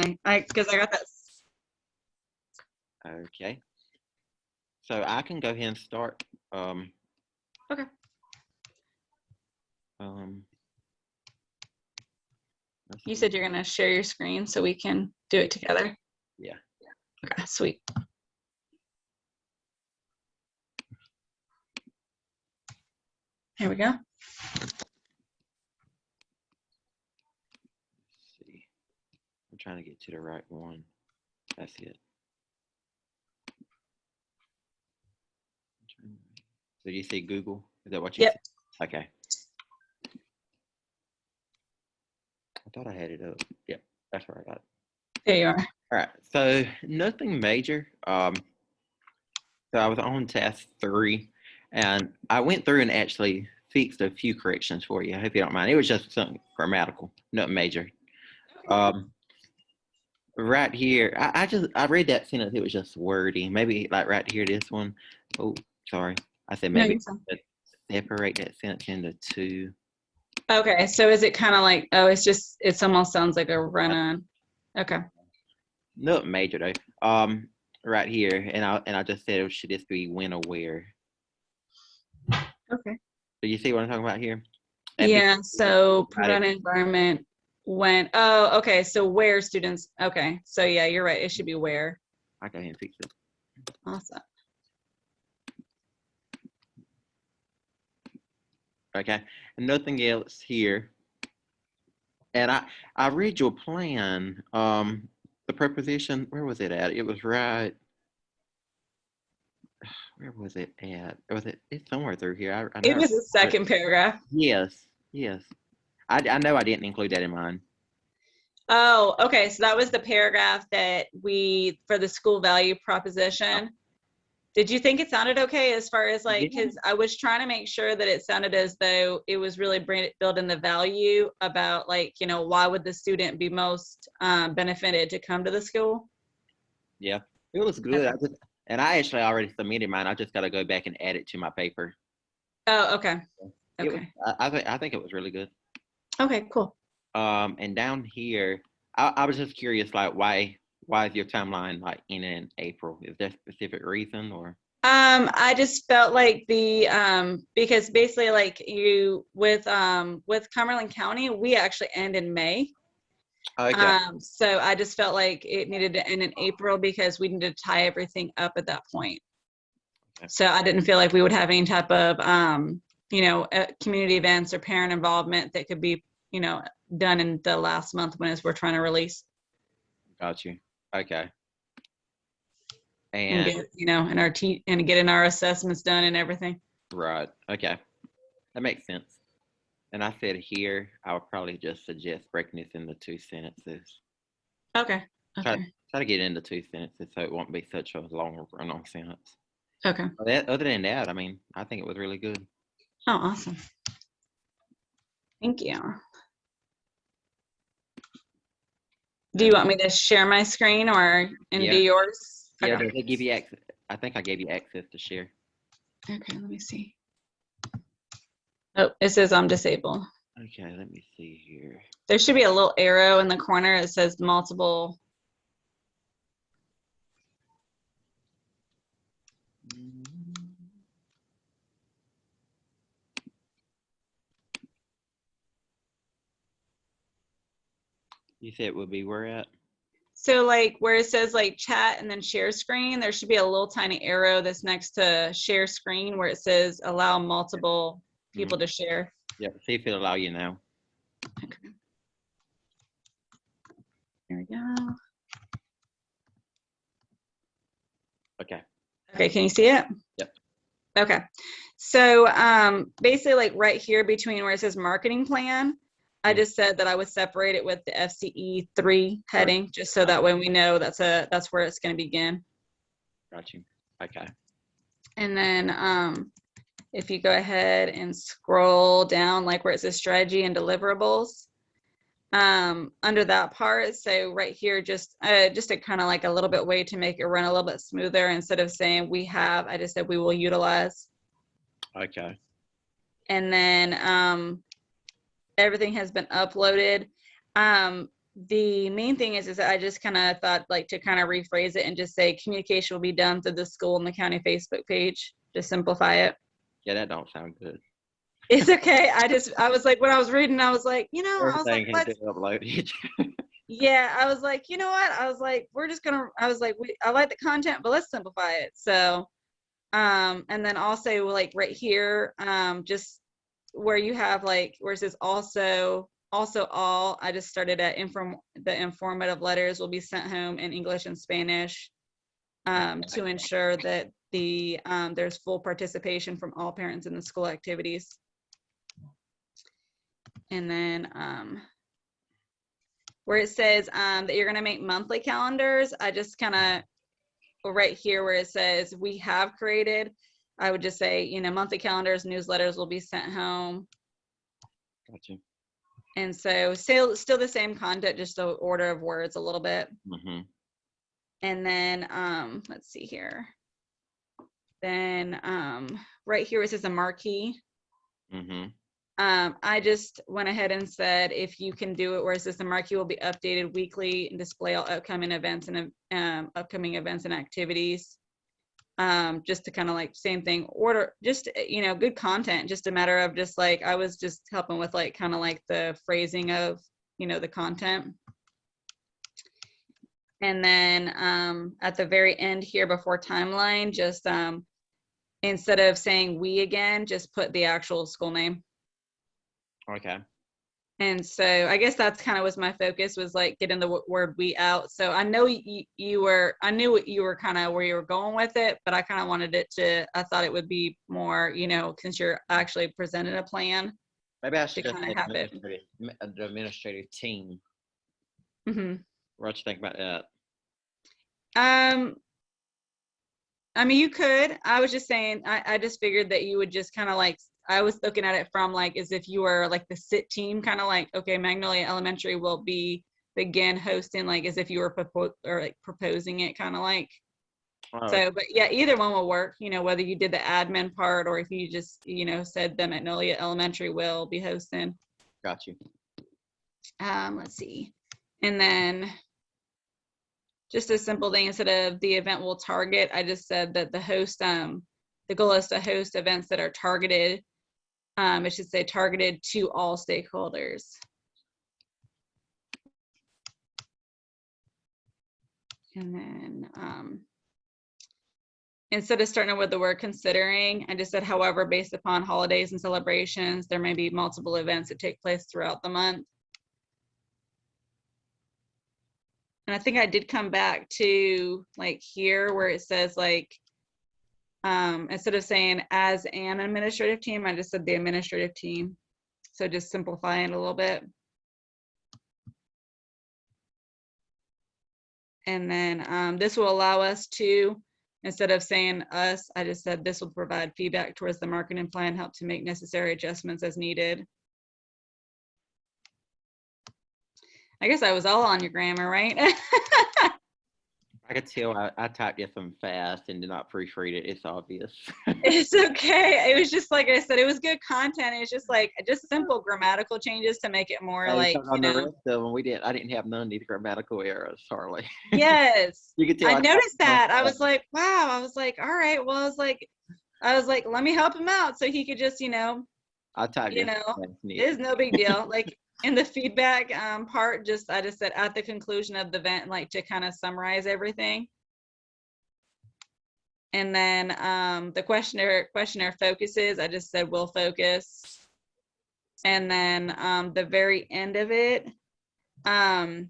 definitely. Because I got that. Okay. So I can go ahead and start. Okay. You said you're going to share your screen so we can do it together? Yeah. Okay, sweet. Here we go. Let's see. I'm trying to get to the right one. That's it. So you say Google? Is that what you Yep. said? Okay. I thought I had it up. Yep, that's where I got it. There you are. All right. So nothing major. So I was on task 3, and I went through and actually fixed a few corrections for you. I hope you don't mind. It was just something grammatical, nothing major. Right here, I read that sentence. It was just wordy. Maybe like right here, this one. Oh, sorry. I said maybe separate that sentence into 2. Okay, so is it kind of like, oh, it's almost sounds like a run-on. Okay. Nothing major though. Right here, and I just said, should this be when or where? Okay. Do you see what I'm talking about here? Yeah, so prevent environment when, oh, okay, so where students, okay, so yeah, you're right, it should be where. I go ahead and fix it. Awesome. Okay, and nothing else here. And I read your plan. The preposition, where was it at? It was right. Where was it at? It's somewhere through here. I know. It was the second paragraph. Yes, yes. I know I didn't include that in mine. Oh, okay, so that was the paragraph that for the school value proposition. Did you think it sounded okay as far as like, because I was trying to make sure that it sounded as though it was really building the value about like, why would the student be most benefited to come to the school? Yeah, it was good. Okay. I actually already submitted mine. I just got to go back and add it to my paper. Oh, okay. Okay. I think it was really good. Okay, cool. And down here, I was just curious, like, why is your timeline like in April? Is there a specific reason or? I just felt like because basically like with Cumberland County, we actually end in May. Okay. So I just felt like it needed to end in April because we needed to tie everything up at that point. Okay. So I didn't feel like we would have any type of community events or parent involvement that could be done in the last month when we're trying to release. Got you. Okay. And get, and getting our assessments done and everything. Right. Okay. That makes sense. And I said here, I would probably just suggest breaking this into 2 sentences. Okay. Try to get into 2 sentences so it won't be such a long run-on sentence. Okay. Other than that, I mean, I think it was really good. Oh, awesome. Thank you. Do you want me to share my screen do yours? Yeah, okay. They give you access. I think I gave you access to share. Okay, let me see. Oh, it says I'm disabled. Okay, let me see here. There should be a little arrow in the corner that says multiple. You said it would be where at? So like where it says like chat and then share screen, there should be a little tiny arrow that's next to share screen where it says allow multiple people to share. Yeah, see if it'll allow you now. Okay. There we go. Okay. Okay, can you see it? Yep. Okay. So basically like right here between where it says marketing plan, I just said that I would separate it with the FCE 3 heading, just so that way we know that's where it's going to begin. Got you. Okay. And then if you go ahead and scroll down, like where it says strategy and deliverables, under that part, so right here, just a kind of like a little bit way to make it run a little bit smoother. Instead of saying we have, I just said we will utilize. Okay. And then everything has been uploaded. the main thing is that I just kind of thought like to kind of rephrase it and just say communication will be done through the school and the county Facebook page. Just simplify it. Yeah, that don't sound good. It's okay. I was like, when I was reading, I was like, I was like, Everything has let's, been uploaded. yeah, I was like, you know what? I was like, we're just gonna, I was like, I like the content, but let's simplify it. So, and then also like right here, just where you have like, where it says also all, I just started at the informative letters will be sent home in English and Spanish, to ensure that there's full participation from all parents in the school activities. And then where it says that you're going to make monthly calendars, I just kind of, right here where it says we have created, I would just say, monthly calendars, newsletters will be sent home. Gotcha. And so still the same content, just the order of words a little bit. Mm-hmm. And then let's see here. Then right here it says a marquee. Mm-hmm. I just went ahead and said, if you can do it, where it says the marquee will be updated weekly and display all upcoming events and activities. Just to kind of like same thing, order, just, good content, just a matter of just like, I was just helping with like, kind of like the phrasing of, the content. And then at the very end here before timeline, just instead of saying we again, just put the actual school name. Okay. And so I guess that's kind of was my focus, was like getting the word we out. So I know I knew what you were kind of where you were going with it, but I kind of wanted it to, I thought it would be more, since you're actually presenting a plan. Maybe I should To just kinda say have it. the administrative team. Mm-hmm. What you think about that? I mean, you could. I was just saying, I just figured that you would just kind of like, I was looking at it from like, as if you were like the sit team, kind of like, okay, Magnolia Elementary will begin hosting, like as if you were proposing it, kind of like. Oh, So, but yeah, either one will work, whether you did the admin part or if you just, said the Magnolia Elementary will be hosting. got you. Let's see. And then just a simple thing, instead of the event will target, I just said that the host, the goal is to host events that are targeted. It should say targeted to all stakeholders. And then instead of starting with the word considering, I just said, however, based upon holidays and celebrations, there may be multiple events that take place throughout the month. And I think I did come back to like here where it says like, instead of saying as an administrative team, I just said the administrative team. So just simplifying it a little bit. And then this will allow us to, instead of saying us, I just said this will provide feedback towards the marketing plan, help to make necessary adjustments as needed. I guess I was all on your grammar, right? I could tell I typed it some fast and did not proofread it. It's obvious. It's okay. It was just like I said, it was good content. It's just like just simple grammatical changes to make it more like, on the rest of them, I didn't have none of these grammatical errors, hardly. Yes. You could tell I noticed that. I was like, wow. I was like, all right. Well, I was like, let me help him out so he could just, I typed it. it's no big deal. Like in the feedback part, I just said at the conclusion of the event, like to kind of summarize everything. And then the questionnaire focuses, I just said will focus. And then the very end of it, I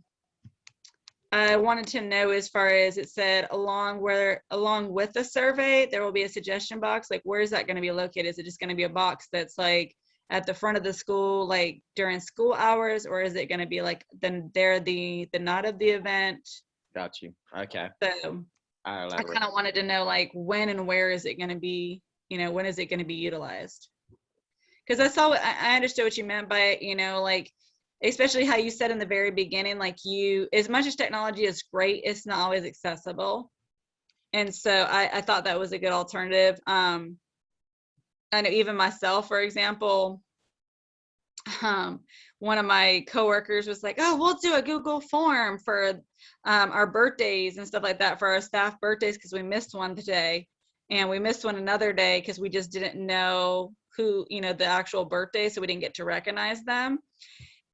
wanted to know, as far as it said, along with the survey, there will be a suggestion box. Like, where is that going to be located? Is it just going to be a box that's like at the front of the school, like during school hours, or is it going to be like the night of the event? Got you. Okay. So I kind of wanted to know, like, when and where is it going to be? When is it going to be utilized? Because I understood what you meant by it. Like, especially how you said in the very beginning, like as much as technology is great, it's not always accessible. And so I thought that was a good alternative. I know even myself, for example, one of my coworkers was like, "Oh, we'll do a Google form for our birthdays and stuff like that for our staff birthdays because we missed one today, and we missed one another day because we just didn't know who, the actual birthday, so we didn't get to recognize them."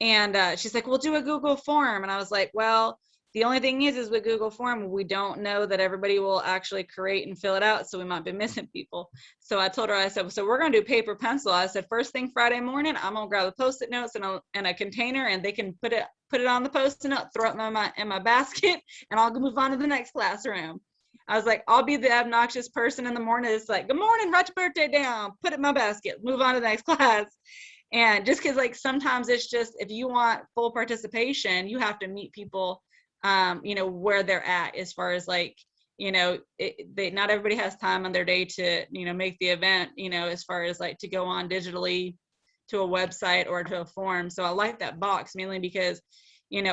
And she's like, "We'll do a Google form," and I was like, "Well, the only thing is with Google form, we don't know that everybody will actually create and fill it out, so we might be missing people." So I told her, I said, "So we're gonna do paper pencil." I said, "First thing Friday morning, I'm gonna grab the Post-it notes in a container, and they can put it on the Post-it note, throw it in my basket, and I'll move on to the next classroom." I was like, "I'll be the obnoxious person in the morning that's like, 'Good morning, write your birthday down, put it in my basket, move on to the next class.'" And just because sometimes it's just, if you want full participation, you have to meet people where they're at, as far as not everybody has time on their day to make the event, as far as to go on digitally to a website or to a form. So I like that box mainly because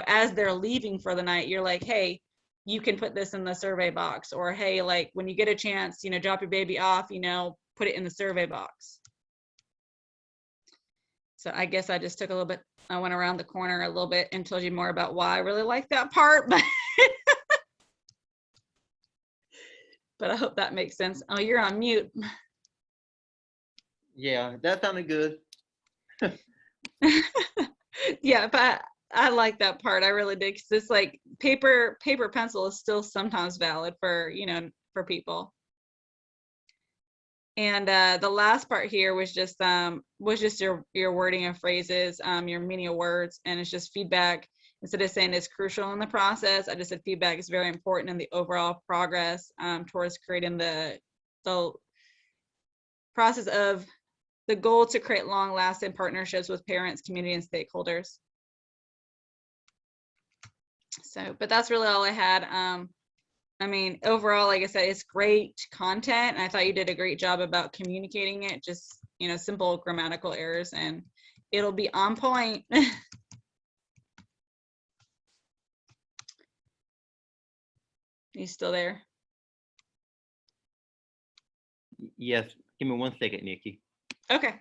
as they're leaving for the night, you're like, "Hey, you can put this in the survey box," or, "Hey, when you get a chance, drop your baby off, put it in the survey box." So I guess I just I went around the corner a little bit and told you more about why I really like that part, but I hope that makes sense. Oh, you're on mute. Yeah, that sounded good. Yeah, but I like that part. I really did, because it's like paper pencil is still sometimes valid for for people. And the last part here was just your wording of phrases, your meaning of words, and it's just feedback. Instead of saying it's crucial in the process, I just said feedback is very important in the overall progress towards creating the process of the goal to create long-lasting partnerships with parents, community, and stakeholders. So, but that's really all I had. I mean, overall, like I said, it's great content. And I thought you did a great job about communicating it, just, simple grammatical errors, and it'll be on point. You still there? Yes. Give me 1 second, Nikki. Okay.